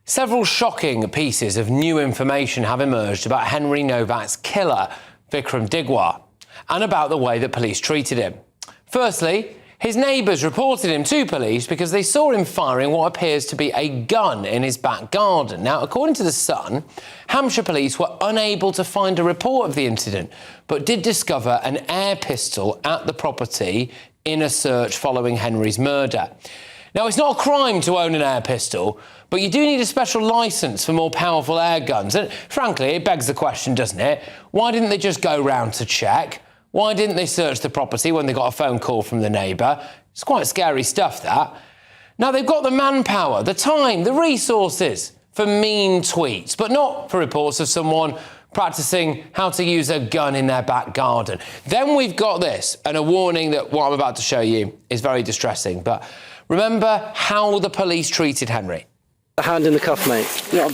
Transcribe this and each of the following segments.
Several shocking pieces of new information have emerged about Henry Nowak's killer, Vikram Digwar, and about the way that police treated him. Firstly, his neighbours reported him to police because they saw him firing what appears to be a gun in his back garden. Now, according to The Sun, Hampshire police were unable to find a report of the incident, but did discover an air pistol at the property in a search following Henry's murder. Now, it's not a crime to own an air pistol, but you do need a special licence for more powerful air guns. And frankly, it begs the question, doesn't it? Why didn't they just go round to check? Why didn't they search the property when they got a phone call from the neighbour? It's quite scary stuff, that. Now, they've got the manpower, the time, the resources for mean tweets, but not for reports of someone practising how to use a gun in their back garden. Then we've got this, and a warning that what I'm about to show you is very distressing. But remember how the police treated Henry. A hand in the cuff, mate. Yeah.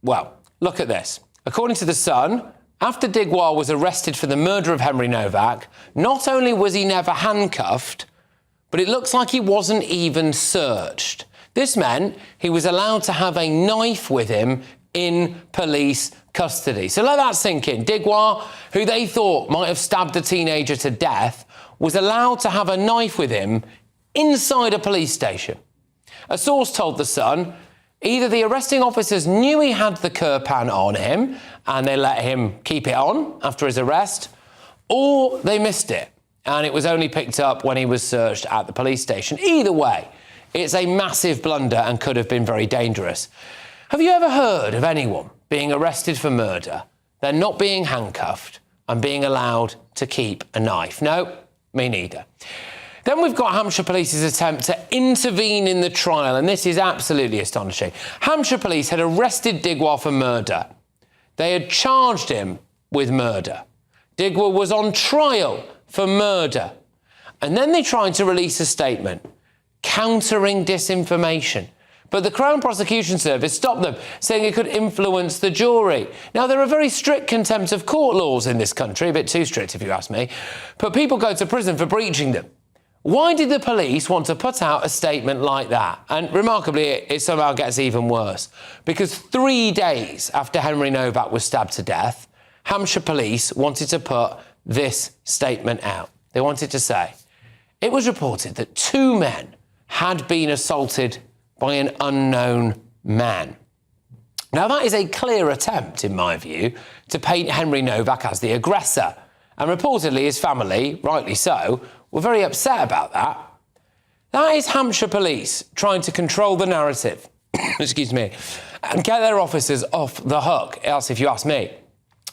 Well, look at this. According to The Sun, after Digwar was arrested for the murder of Henry Nowak, not only was he never handcuffed, but it looks like he wasn't even searched. This meant he was allowed to have a knife with him in police custody. So let that sink in. Digwar, who they thought might have stabbed a teenager to death, was allowed to have a knife with him inside a police station. A source told The Sun either the arresting officers knew he had the Kirpan on him and they let him keep it on after his arrest, or they missed it and it was only picked up when he was searched at the police station. Either way, it's a massive blunder and could have been very dangerous. Have you ever heard of anyone being arrested for murder, then not being handcuffed and being allowed to keep a knife? No, me neither. Then we've got Hampshire Police's attempt to intervene in the trial, and this is absolutely astonishing. Hampshire Police had arrested Digwar for murder. They had charged him with murder. Digwar was on trial for murder. And then they tried to release a statement countering disinformation. But the Crown Prosecution Service stopped them, saying it could influence the jury. Now, there are very strict contempt of court laws in this country, a bit too strict if you ask me, but people go to prison for breaching them. Why did the police want to put out a statement like that? And remarkably, it somehow gets even worse, because 3 days after Henry Nowak was stabbed to death, Hampshire Police wanted to put this statement out. They wanted to say, it was reported that 2 men had been assaulted by an unknown man. Now, that is a clear attempt, in my view, to paint Henry Nowak as the aggressor. And reportedly his family, rightly so, were very upset about that. That is Hampshire Police trying to control the narrative, excuse me, and get their officers off the hook, else if you ask me.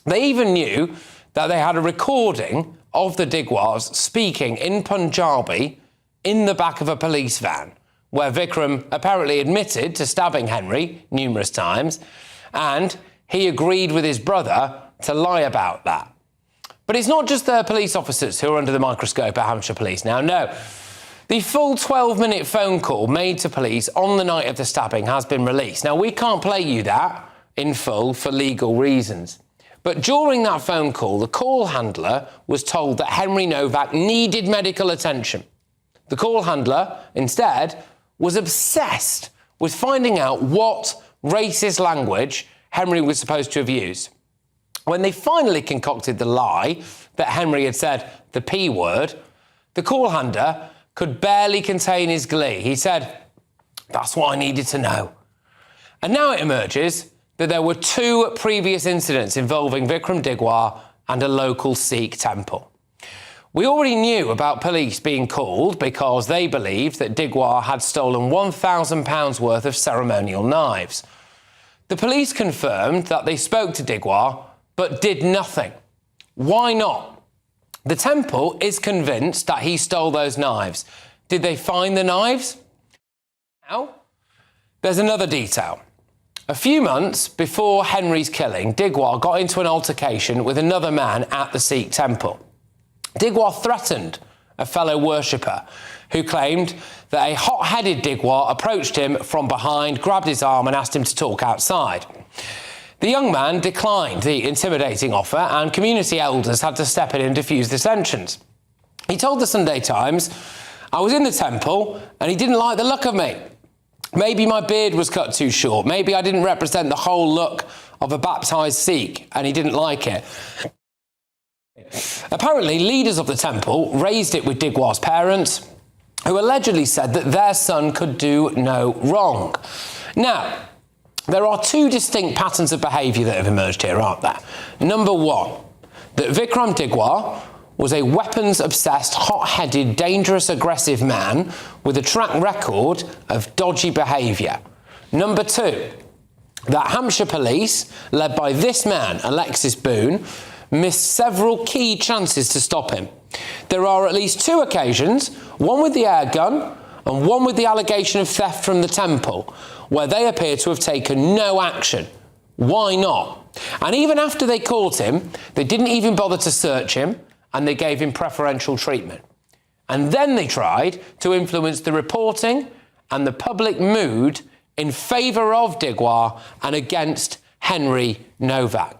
They even knew that they had a recording of the Digwars speaking in Punjabi in the back of a police van, where Vikram apparently admitted to stabbing Henry numerous times, and he agreed with his brother to lie about that. But it's not just the police officers who are under the microscope at Hampshire Police now, no. The full 12-minute phone call made to police on the night of the stabbing has been released. Now, we can't play you that in full for legal reasons. But during that phone call, the call handler was told that Henry Nowak needed medical attention. The call handler, instead, was obsessed with finding out what racist language Henry was supposed to have used. When they finally concocted the lie that Henry had said the P word, the call handler could barely contain his glee. He said, "That's what I needed to know." And now it emerges that there were 2 previous incidents involving Vikram Digwar and a local Sikh temple. We already knew about police being called because they believed that Digwar had stolen £1,000 worth of ceremonial knives. The police confirmed that they spoke to Digwar but did nothing. Why not? The temple is convinced that he stole those knives. Did they find the knives? Now, there's another detail. A few months before Henry's killing, Digwar got into an altercation with another man at the Sikh temple. Digwar threatened a fellow worshipper who claimed that a hot-headed Digwar approached him from behind, grabbed his arm and asked him to talk outside. The young man declined the intimidating offer and community elders had to step in and defuse the tensions. He told the Sunday Times, "I was in the temple and he didn't like the look of me. Maybe my beard was cut too short. Maybe I didn't represent the whole look of a baptised Sikh and he didn't like it." Apparently, leaders of the temple raised it with Digwar's parents, who allegedly said that their son could do no wrong. Now, there are two distinct patterns of behaviour that have emerged here, aren't there? Number one, that Vikram Digwar was a weapons-obsessed, hot-headed, dangerous, aggressive man with a track record of dodgy behaviour. Number two, that Hampshire police, led by this man, Alexis Boone, missed several key chances to stop him. There are at least two occasions, one with the air gun and one with the allegation of theft from the temple, where they appear to have taken no action. Why not? And even after they caught him, they didn't even bother to search him, and they gave him preferential treatment. And then they tried to influence the reporting and the public mood in favour of Digwar and against Henry Nowak.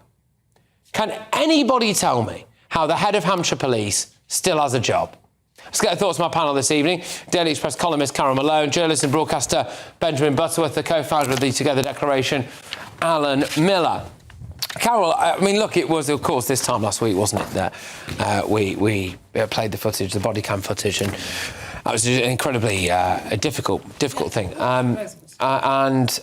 Can anybody tell me how the head of Hampshire Police still has a job? Let's get the thoughts of my panel this evening. Daily Express columnist Carol Malone, journalist and broadcaster Benjamin Butterworth, the co-founder of the Together Declaration, Alan Miller. Carol, I mean, look, it was, of course, this time last week, wasn't it, that we played the footage, the body cam footage, and that was an incredibly difficult thing. And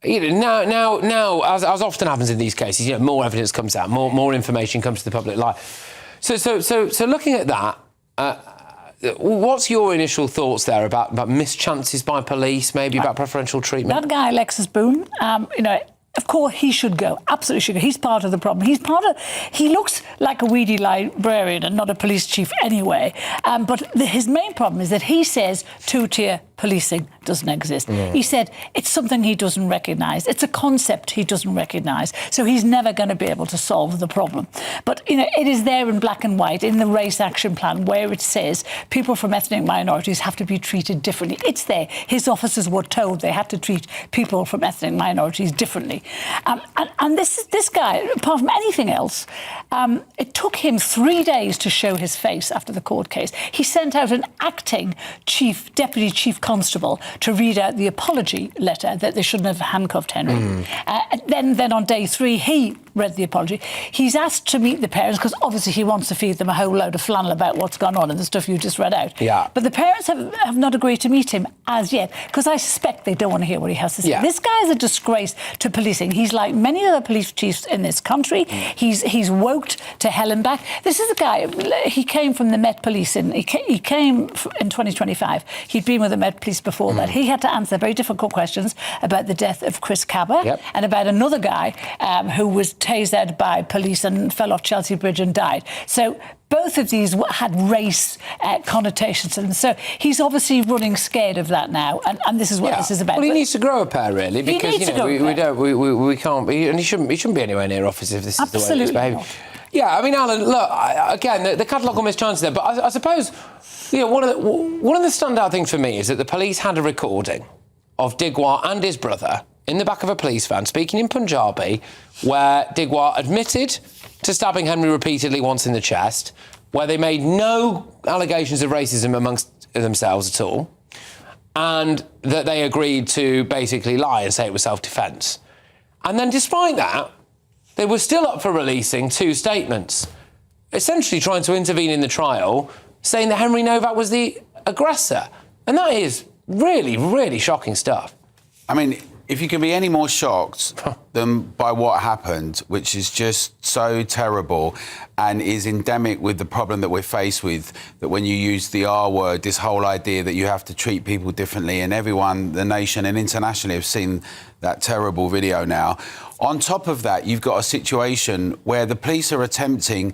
you know, now, as often happens in these cases, you know, more evidence comes out, more information comes to the public light. So looking at that, what's your initial thoughts there about missed chances by police, maybe about preferential treatment? That guy, Alexis Boone, you know, of course he should go, absolutely should go. He's part of the problem. He looks like a weedy librarian and not a police chief anyway. But his main problem is that he says two-tier policing doesn't exist. Yeah. He said it's something he doesn't recognise. It's a concept he doesn't recognise. So he's never going to be able to solve the problem. But, you know, it is there in black and white in the race action plan where it says people from ethnic minorities have to be treated differently. It's there. His officers were told they had to treat people from ethnic minorities differently. And this guy, apart from anything else, it took him 3 days to show his face after the court case. He sent out an acting deputy chief constable to read out the apology letter that they shouldn't have handcuffed Henry. Then on day 3, he read the apology. He's asked to meet the parents because obviously he wants to feed them a whole load of flannel about what's gone on and the stuff you just read out. Yeah. But the parents have not agreed to meet him as yet because I suspect they don't want to hear what he has to say. Yeah. This guy is a disgrace to policing. He's like many other police chiefs in this country. He's woked to hell and back. This is a guy, he came from the Met Police he came in 2025. He'd been with the Met Police before that. He had to answer very difficult questions about the death of Chris Cabba and about another guy who was tased by police and fell off Chelsea Bridge and died. So both of these had race connotations to them. So he's obviously running scared of that now, and this is what this is about. Well, he needs to grow a pair, really, because we can't be, and he shouldn't be anywhere near office if this is the way he's behaving. Yeah, I mean, Alan, look, again, the catalogue of missed chances there, but I suppose, you know, one of the standout things for me is that the police had a recording of Digwar and his brother in the back of a police van speaking in Punjabi, where Digwar admitted to stabbing Henry repeatedly once in the chest, where they made no allegations of racism amongst themselves at all, and that they agreed to basically lie and say it was self-defence. And then despite that, they were still up for releasing 2 statements, essentially trying to intervene in the trial, saying that Henry Nowak was the aggressor. And that is really, really shocking stuff. I mean, if you can be any more shocked than by what happened, which is just so terrible and is endemic with the problem that we're faced with, that when you use the R word, this whole idea that you have to treat people differently, and everyone, the nation and internationally have seen that terrible video now. On top of that, you've got a situation where the police are attempting,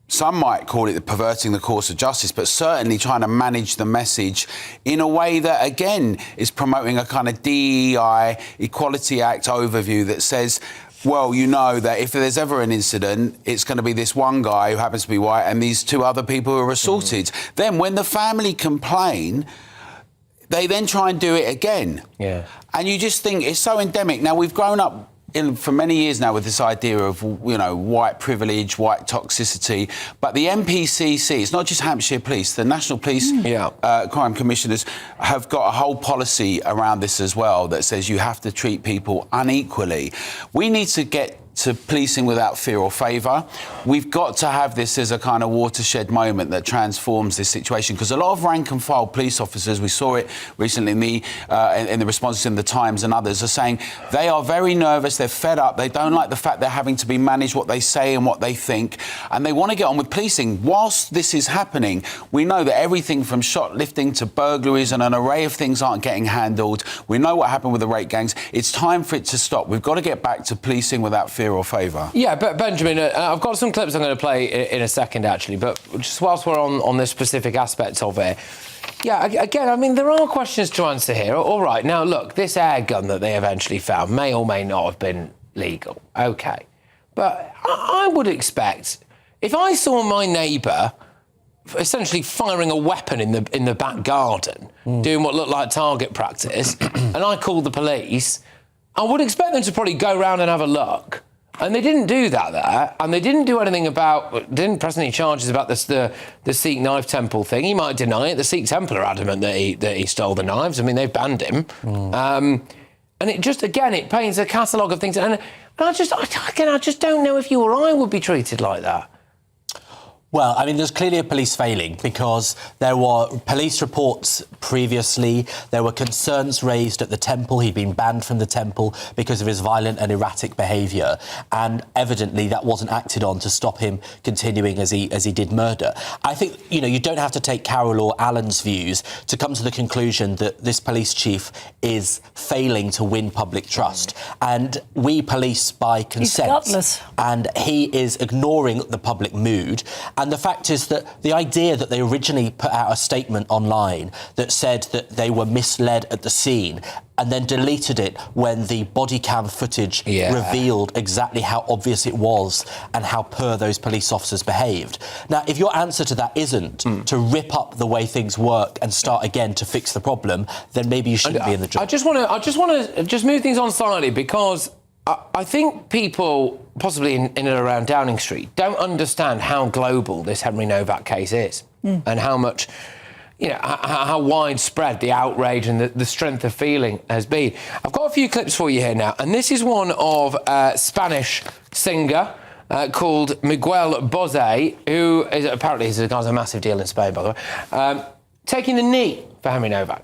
some might call it perverting the course of justice, but certainly trying to manage the message in a way that, again, is promoting a kind of DEI, Equality Act overview that says, well, you know that if there's ever an incident, it's going to be this one guy who happens to be white and these 2 other people who are assaulted. Then when the family complain, they then try and do it again. Yeah. And you just think it's so endemic. Now, we've grown up for many years now with this idea of, white privilege, white toxicity. But the NPCC, it's not just Hampshire Police, the National Police Crime Commissioners have got a whole policy around this as well that says you have to treat people unequally. We need to get to policing without fear or favour. We've got to have this as a kind of watershed moment that transforms this situation, because a lot of rank and file police officers, we saw it recently in the responses in the Times and others, are saying they are very nervous, they're fed up, they don't like the fact they're having to be managed what they say and what they think, and they want to get on with policing. Whilst this is happening, we know that everything from shoplifting to burglaries and an array of things aren't getting handled. We know what happened with the rape gangs. It's time for it to stop. We've got to get back to policing without fear or favour. Yeah, but Benjamin, I've got some clips I'm going to play in a second, actually, but just whilst we're on this specific aspect of it, yeah, again, I mean, there are questions to answer here. All right, now, look, this air gun that they eventually found may or may not have been legal. OK. But I would expect, if I saw my neighbour essentially firing a weapon in the back garden, doing what looked like target practice, and I called the police, I would expect them to probably go round and have a look. And they didn't do that there, and they didn't do anything didn't press any charges about the Sikh knife temple thing. He might deny it. The Sikh Temple are adamant that he stole the knives. I mean, they've banned him. And it just, again, it paints a catalogue of things. And I just don't know if you or I would be treated like that. Well, I mean, there's clearly a police failing, because there were police reports previously. There were concerns raised at the temple. He'd been banned from the temple because of his violent and erratic behaviour. And evidently that wasn't acted on to stop him continuing as he did murder. I think, you don't have to take Carol or Alan's views to come to the conclusion that this police chief is failing to win public trust. And we police by consent. He's gutless. And he is ignoring the public mood. And the fact is that the idea that they originally put out a statement online that said that they were misled at the scene and then deleted it when the body cam footage revealed exactly how obvious it was and how poor those police officers behaved. Now, if your answer to that isn't to rip up the way things work and start again to fix the problem, then maybe you shouldn't be in the job. I just want to move things on slightly, because I think people, possibly in and around Downing Street, don't understand how global this Henry Nowak case is and how much, how widespread the outrage and the strength of feeling has been. I've got a few clips for you here now, and this is one of a Spanish singer called Miguel Bosé, who is apparently he's a massive deal in Spain, by the way, taking the knee for Henry Nowak.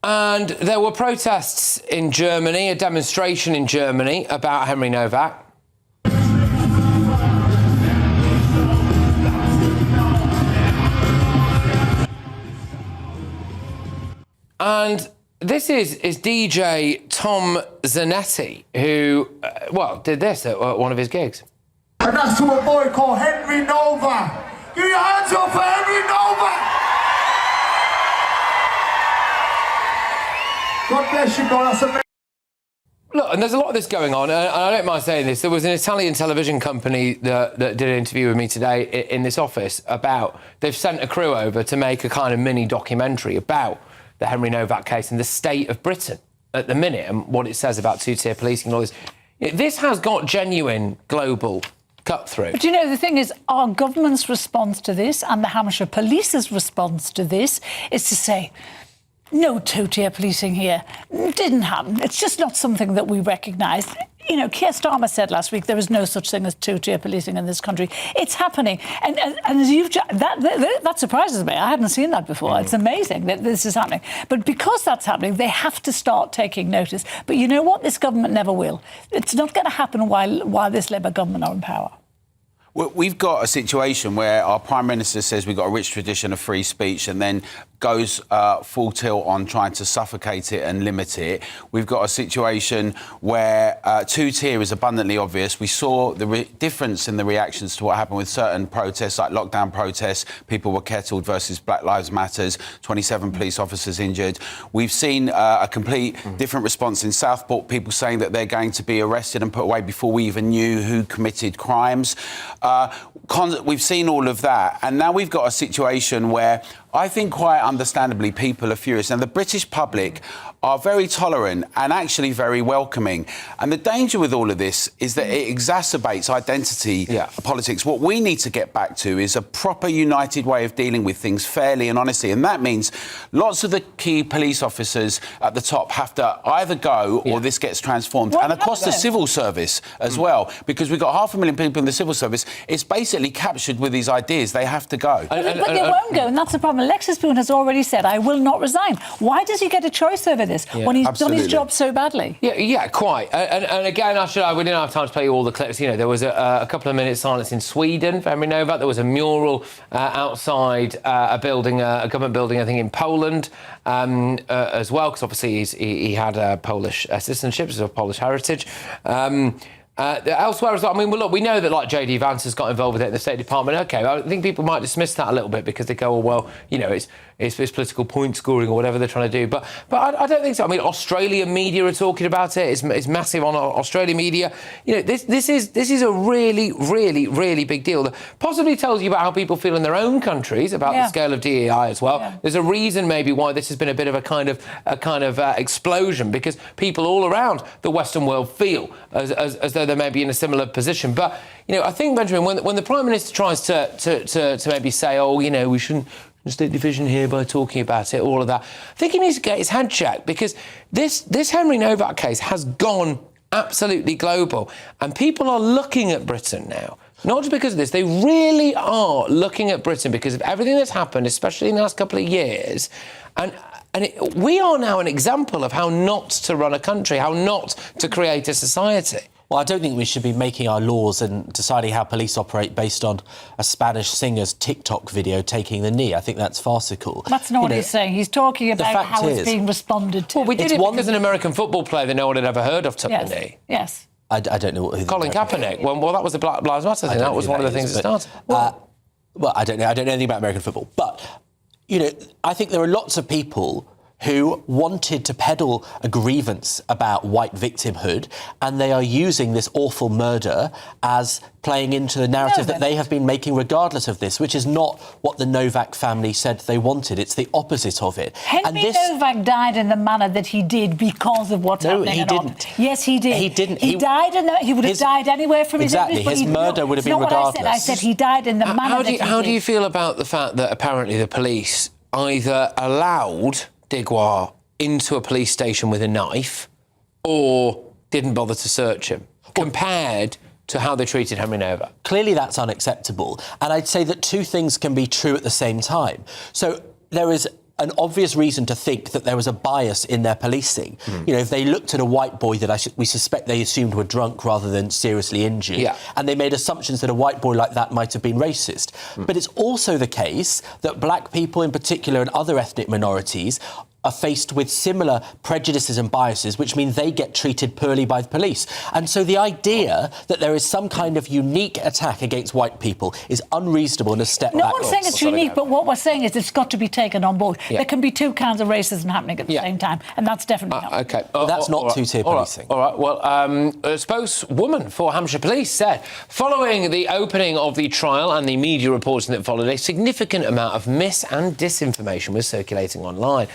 And there were protests in Germany, a demonstration in Germany about Henry Nowak. And this is DJ Tom Zanetti, who, did this at one of his gigs. And that's to a boy called Henry Nowak. Give your hands up for Henry Nowak! God bless you, bro. That's amazing. Look, and there's a lot of this going on, and I don't mind saying this. There was an Italian television company that did an interview with me today in this office about, they've sent a crew over to make a kind of mini documentary about the Henry Nowak case and the state of Britain at the minute and what it says about two-tier policing and all this. This has got genuine global cut through. But the thing is, our government's response to this and the Hampshire Police's response to this is to say, no two-tier policing here. Didn't happen. It's just not something that we recognise. Keir Starmer said last week there is no such thing as two-tier policing in this country. It's happening. And as that surprises me. I hadn't seen that before. It's amazing that this is happening. But because that's happening, they have to start taking notice. But you know what? This government never will. It's not going to happen while this Labour government are in power. Well, we've got a situation where our Prime Minister says we've got a rich tradition of free speech and then goes full tilt on trying to suffocate it and limit it. We've got a situation where two-tier is abundantly obvious. We saw the difference in the reactions to what happened with certain protests, like lockdown protests. People were kettled versus Black Lives Matters, 27 police officers injured. We've seen a complete different response in Southport, people saying that they're going to be arrested and put away before we even knew who committed crimes. We've seen all of that, and now we've got a situation where I think quite understandably people are furious. And the British public are very tolerant and actually very welcoming. And the danger with all of this is that it exacerbates identity politics. What we need to get back to is a proper united way of dealing with things fairly and honestly. And that means lots of the key police officers at the top have to either go or this gets transformed. And across the civil service as well, because we've got 500,000 people in the civil service, it's basically captured with these ideas. They have to go. But they won't go, and that's the problem. Alexis Boone has already said, I will not resign. Why does he get a choice over this when he's done his job so badly? Yeah, quite. And again, we didn't have time to play you all the clips. You know, there was a couple of minutes silence in Sweden for Henry Nowak. There was a mural outside a building, a government building, I think, in Poland as well, because obviously he had Polish citizenship, so Polish heritage. Elsewhere as well, I mean, well, look, we know that, like, J.D. Vance has got involved with it in the State Department. OK, I think people might dismiss that a little bit because they go, oh, well, you know, it's political point scoring or whatever they're trying to do. But I don't think so. I mean, Australian media are talking about it. It's massive on Australian media. You know, this is a really, really, really big deal that possibly tells you about how people feel in their own countries about the scale of DEI as well. Yeah. There's a reason maybe why this has been a bit of a kind of explosion, because people all around the Western world feel as though they may be in a similar position. But, you know, I think, Benjamin, when the Prime Minister tries to maybe say, oh, you know, we shouldn't state division here by talking about it, all of that, I think he needs to get his head checked, because this Henry Nowak case has gone absolutely global, and people are looking at Britain now. Not just because of this, they really are looking at Britain because of everything that's happened, especially in the last couple of years. We are now an example of how not to run a country, how not to create a society. Well, I don't think we should be making our laws and deciding how police operate based on a Spanish singer's TikTok video taking the knee. I think that's farcical. That's not what he's saying. He's talking about how it's being responded to. Well, we did it because an American football player that no one had ever heard of took the knee. Yes. I don't know what... Colin Kaepernick. Well, that was the Black Lives Matter thing. That was one of the things that started. Well, I don't know. I don't know anything about American football. But, you know, I think there are lots of people who wanted to peddle a grievance about white victimhood, and they are using this awful murder as playing into the narrative that they have been making regardless of this, which is not what the Nowak family said they wanted. It's the opposite of it. Henry Nowak died in the manner that he did because of what's happening. No, he didn't. Yes, he did. He didn't. He died in he would have died anywhere from his Exactly. His murder would have been regardless. I said he died in the manner that he did. How do you feel about the fact that apparently the police either allowed Digwa into a police station with a knife or didn't bother to search him, compared to how they treated Henry Nowak? Clearly that's unacceptable. And I'd say that two things can be true at the same time. So there is an obvious reason to think that there was a bias in their policing. You know, if they looked at a white boy that we suspect they assumed were drunk rather than seriously injured, and they made assumptions that a white boy like that might have been racist. But it's also the case that black people in particular and other ethnic minorities are faced with similar prejudices and biases, which mean they get treated poorly by the police. And so the idea that there is some kind of unique attack against white people is unreasonable and a step backwards. No one's saying it's unique, but what we're saying is it's got to be taken on board. There can be two kinds of racism happening at the same time, and that's definitely not. OK. But that's not two-tier policing. All right. Well, a spokeswoman for Hampshire Police said, following the opening of the trial and the media reporting that followed, a significant amount of mis- and disinformation was circulating online.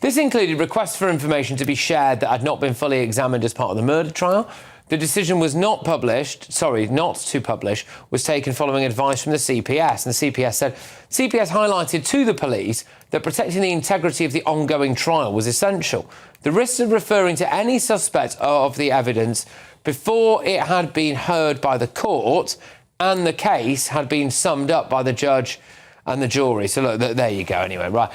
This included requests for information to be shared that had not been fully examined as part of the murder trial. The decision was not to publish, was taken following advice from the CPS. And the CPS said, CPS highlighted to the police that protecting the integrity of the ongoing trial was essential. The risks of referring to any suspect of the evidence before it had been heard by the court and the case had been summed up by the judge and the jury. So, look, there you go anyway, right.